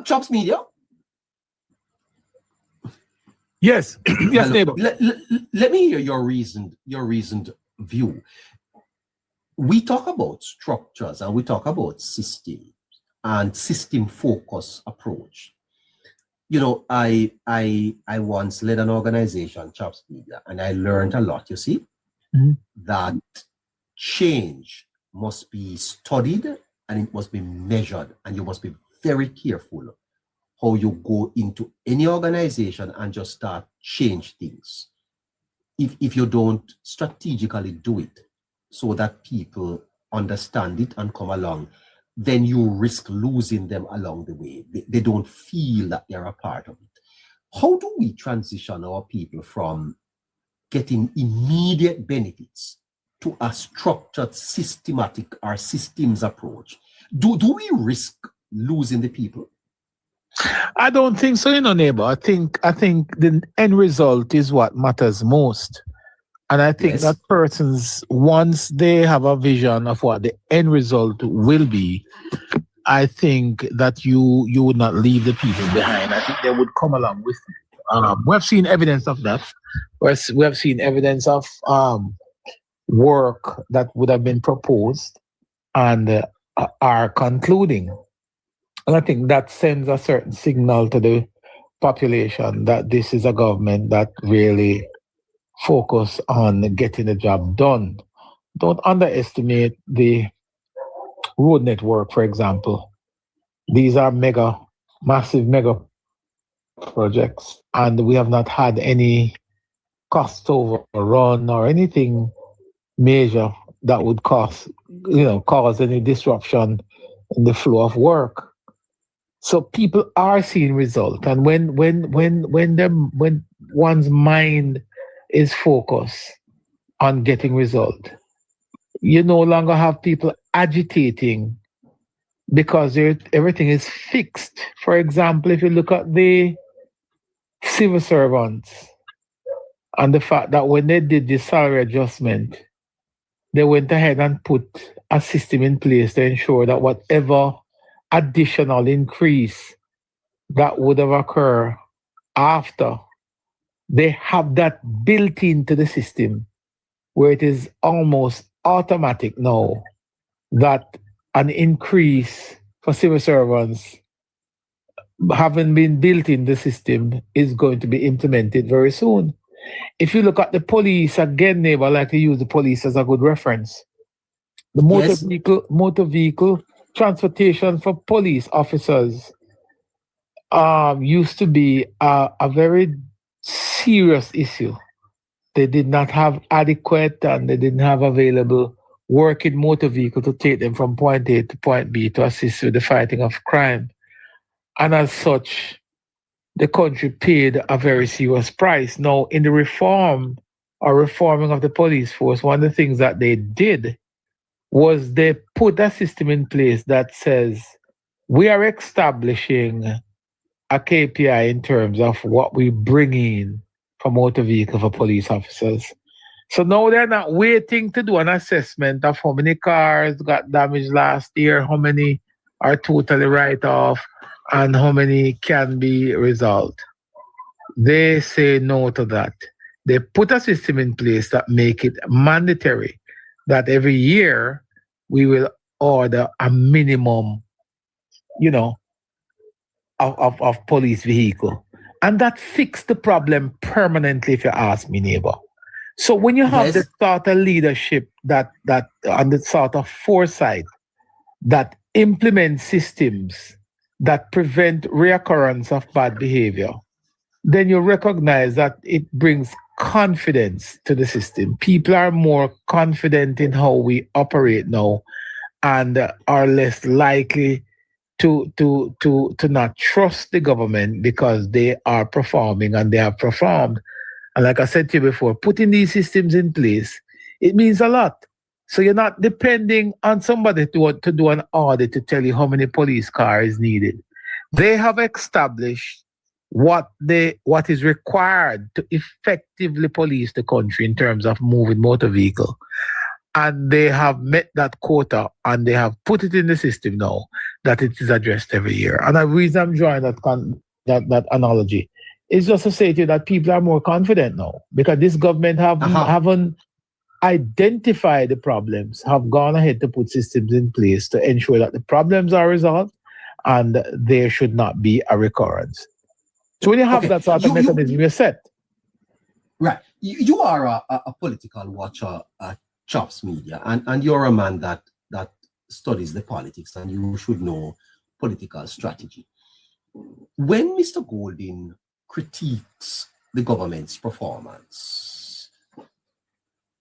Chops Media. Yes, yes, neighbor. Let me hear your reasoned view. We talk about structures and we talk about system and system focus approach. You know, I once led an organization, ChoppsMedia, and I learned a lot. You see, that change must be studied and it must be measured, and you must be very careful how you go into any organization and just start change things. If you don't strategically do it so that people understand it and come along, then you risk losing them along the way. They don't feel that they're a part of it. How do we transition our people from getting immediate benefits to a structured, systematic or systems approach? Do we risk losing the people? I don't think so, neighbor. I think the end result is what matters most. And I think that persons, once they have a vision of what the end result will be, I think that you would not leave the people behind. I think they would come along with it. We have seen evidence of that. We have seen evidence of work that would have been proposed and are concluding. And I think that sends a certain signal to the population that this is a government that really focus on getting the job done. Don't underestimate the road network, for example. These are massive mega projects, and we have not had any cost overrun or anything major that would cause any disruption in the flow of work. So people are seeing result, and when one's mind is focused on getting result, you no longer have people agitating because everything is fixed. For example, if you look at the civil servants and the fact that when they did the salary adjustment, they went ahead and put a system in place to ensure that whatever additional increase that would have occurred after, they have that built into the system where it is almost automatic now that an increase for civil servants having been built in the system is going to be implemented very soon. If you look at the police, again, neighbor, I like to use the police as a good reference. The motor vehicle transportation for police officers used to be a very serious issue. They did not have adequate and they didn't have available working motor vehicle to take them from point A to point B to assist with the fighting of crime. And as such, the country paid a very serious price. Now, in the reforming of the police force, one of the things that they did was they put a system in place that says we are establishing a KPI in terms of what we bring in for motor vehicle for police officers. So now they're not waiting to do an assessment of how many cars got damaged last year, how many are totally write-off, and how many can be resolved. They say no to that. They put a system in place that make it mandatory that every year we will order a minimum, of police vehicle. And that fixed the problem permanently, if you ask me, neighbor. So when you have the sort of leadership that and the sort of foresight that implement systems that prevent reoccurrence of bad behavior, then you recognize that it brings confidence to the system. People are more confident in how we operate now and are less likely to not trust the government because they are performing and they have performed. And like I said to you before, putting these systems in place, it means a lot. So you're not depending on somebody to do an audit to tell you how many police cars is needed. They have established what is required to effectively police the country in terms of moving motor vehicle. and they have met that quota, and they have put it in the system now that it is addressed every year. And the reason I'm drawing that analogy is just to say to you that people are more confident now because this government haven't identified the problems, have gone ahead to put systems in place to ensure that the problems are resolved and there should not be a recurrence. So when you have that sort of mechanism, you're set. Right. You are a political watcher at ChoppsMedia, and you're a man that studies the politics, and you should know political strategy. When Mr. Golding critiques the government's performance,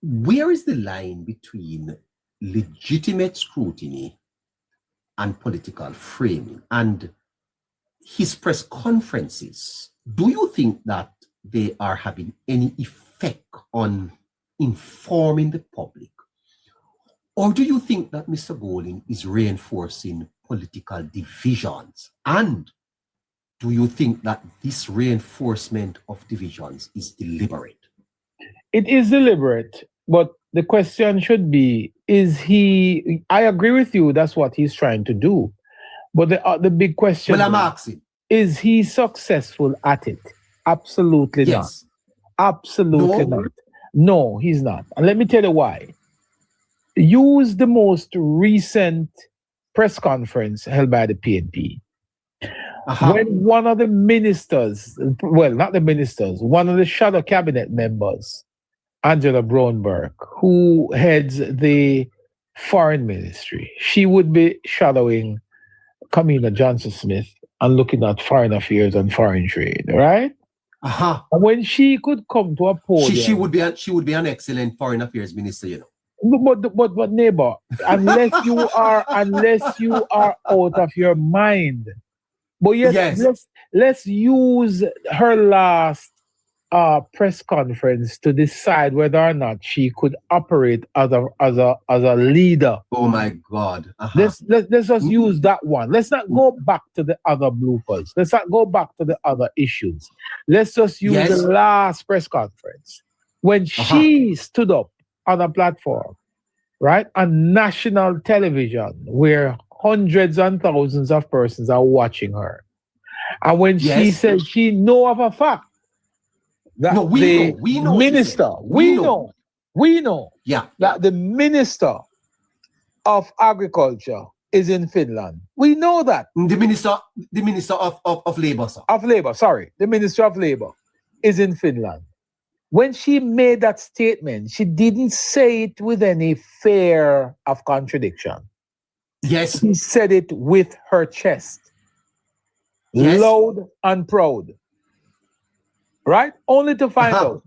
where is the line between legitimate scrutiny and political framing? And his press conferences, do you think that they are having any effect on informing the public? Or do you think that Mr. Golding is reinforcing political divisions? And do you think that this reinforcement of divisions is deliberate? It is deliberate, but the question should be, I agree with you, that's what he's trying to do. But the big question I'm asking, is he successful at it? Absolutely yes. Not. Absolutely not. No, he's not. And let me tell you why. Use the most recent press conference held by the PNP. When one of the ministers, well, not the ministers, one of the shadow cabinet members, Angela Brownberg, who heads the foreign ministry, she would be shadowing Kamina Johnson-Smith and looking at foreign affairs and foreign trade, right? And when she could come to a podium, she would be an excellent foreign affairs minister, you know. But neighbor, unless you are out of your mind. But yes. Let's use her last press conference to decide whether or not she could operate as a leader. Oh my God! Let's just use that one. Let's not go back to the other bloopers. Let's not go back to the other issues. Let's just use the last press conference when she stood up on a platform, right, on national television, where hundreds and thousands of persons are watching her, and when she said she know of a fact that we know that the minister of agriculture is in Finland. We know that the minister of labor, sir. The minister of labor is in Finland. When she made that statement, she didn't say it with any fear of contradiction. Yes. She said it with her chest. Yes. Loud and proud. Right? Only to find out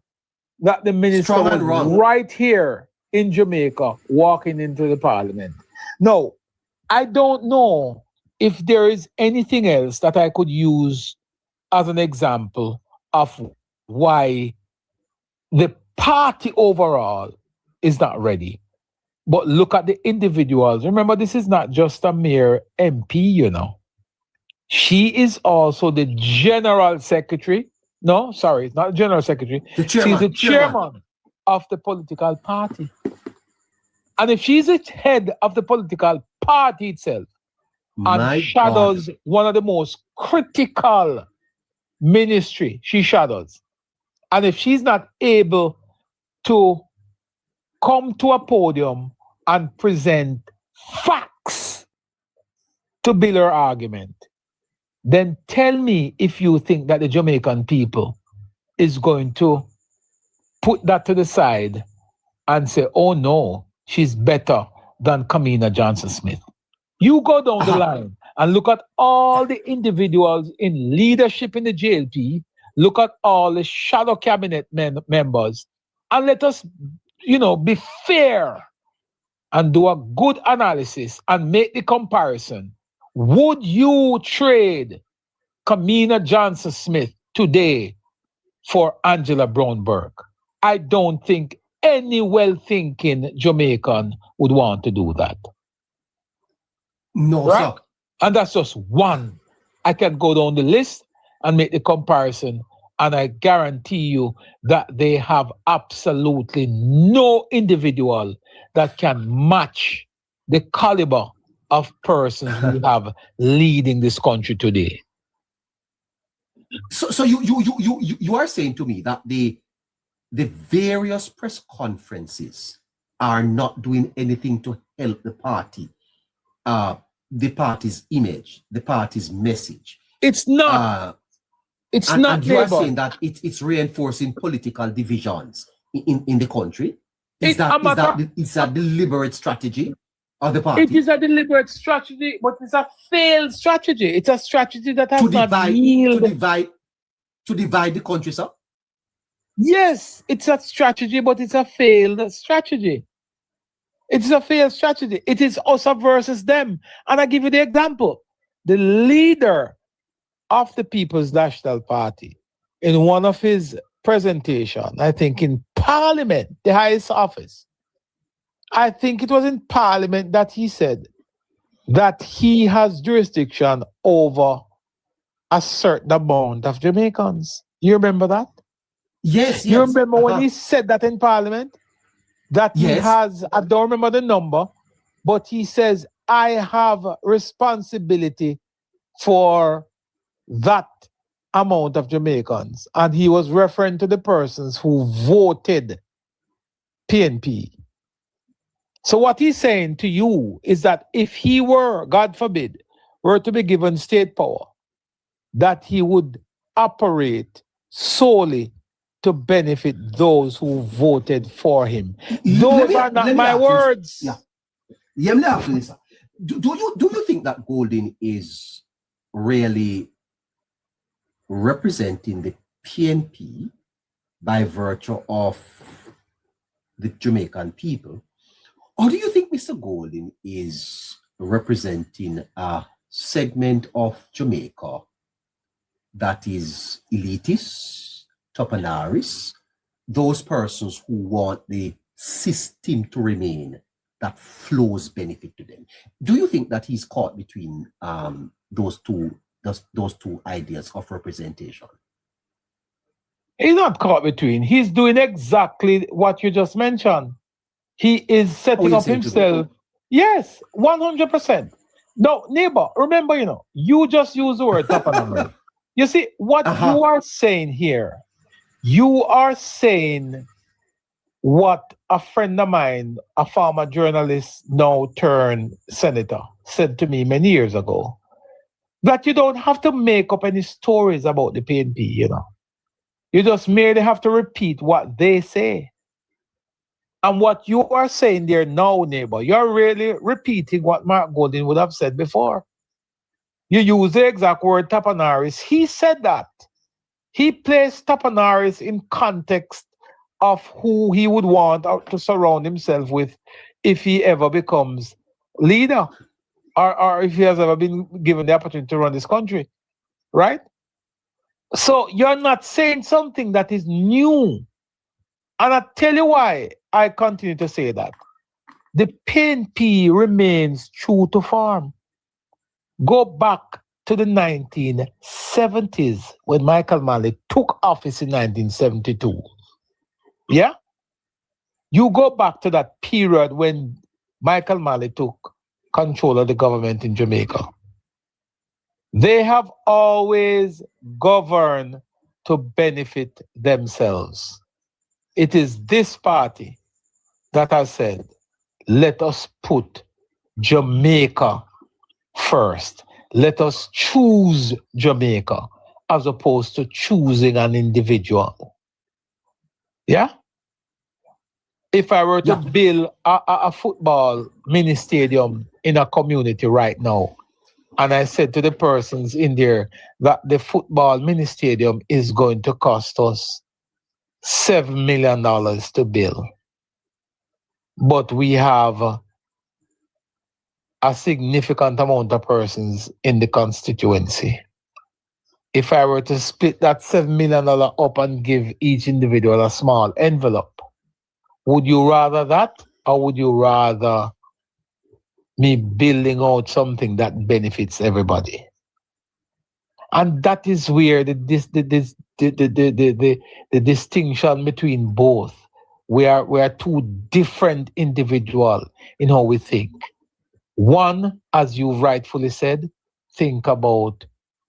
that the minister was right here in Jamaica walking into the parliament. No, I don't know if there is anything else that I could use as an example of why the party overall is not ready. But look at the individuals. Remember, this is not just a mere MP, you know. She is also the general secretary. No, sorry, not general secretary. She's the chairman of the political party. And if she's the head of the political party itself and shadows one of the most critical ministry, she shadows. And if she's not able to come to a podium and present facts to build her argument, then tell me if you think that the Jamaican people is going to put that to the side and say, oh no, she's better than Kamina Johnson-Smith. You go down the line and look at all the individuals in leadership in the JLP, look at all the shadow cabinet members, and let us, be fair and do a good analysis and make the comparison. Would you trade Kamina Johnson-Smith today for Angela Brownberg? I don't think any well-thinking Jamaican would want to do that. No, right? Sir. And that's just one. I can go down the list and make the comparison And I guarantee you that they have absolutely no individual that can match the caliber of persons we have leading this country today. So you are saying to me that the various press conferences are not doing anything to help the party's image, the party's message. It's not. And you are saying that it's reinforcing political divisions in the country. Is that deliberate strategy of the party? It is a deliberate strategy, but it's a failed strategy. It's a strategy that has to divide the country, sir. Yes, it's a strategy, but it's a failed strategy. It's a failed strategy. It is us versus them. And I give you the example. The leader of the People's National Party, in one of his presentations, I think in Parliament, the highest office, I think it was in Parliament that he said that he has jurisdiction over a certain amount of Jamaicans. You remember that? Yes. You remember when he said that in Parliament? That he has, I don't remember the number, but he says, I have responsibility for that amount of Jamaicans. And he was referring to the persons who voted PNP. So what he's saying to you is that if he were, God forbid, were to be given state power, that he would operate solely to benefit those who voted for him. Those are not my words. Let me ask you this. Do you think that Golden is really representing the PNP by virtue of the Jamaican people? Or do you think Mr. Golden is representing a segment of Jamaica that is elitist, toponaris, those persons who want the system to remain that flows benefit to them? Do you think that he's caught between those two ideas of representation? He's not caught between. He's doing exactly what you just mentioned. He is setting up himself. Yes, 100%. No, neighbor, remember, you just use the word toponomy. You see, what you are saying here, you are saying what a friend of mine, a former journalist, now turned senator, said to me many years ago, that you don't have to make up any stories about the PNP, You just merely have to repeat what they say. And what you are saying there now, neighbor, you're really repeating what Mark Golden would have said before. You use the exact word toponaris. He said that. He placed toponaris in context of who he would want to surround himself with if he ever becomes leader or if he has ever been given the opportunity to run this country, right? So you're not saying something that is new. And I'll tell you why I continue to say that. The PNP remains true to form. Go back to the 1970s when Michael Malley took office in 1972. Yeah? You go back to that period when Michael Malley took control of the government in Jamaica. They have always governed to benefit themselves. It is this party that has said, let us put Jamaica first. Let us choose Jamaica as opposed to choosing an individual. Yeah? If I were to build a football mini stadium in a community right now, and I said to the persons in there that the football mini stadium is going to cost us $7 million to build, but we have a significant amount of persons in the constituency. If I were to split that $7 million up and give each individual a small envelope, would you rather that, or would you rather me building out something that benefits everybody? And that is where the distinction between both. We are two different individuals in how we think. One, as you rightfully said, think about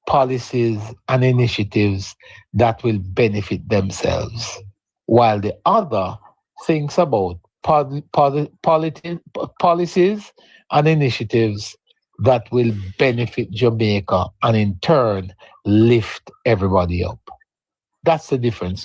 policies and initiatives that will benefit themselves, while the other thinks about policies and initiatives that will benefit Jamaica and in turn lift everybody up. That's the difference.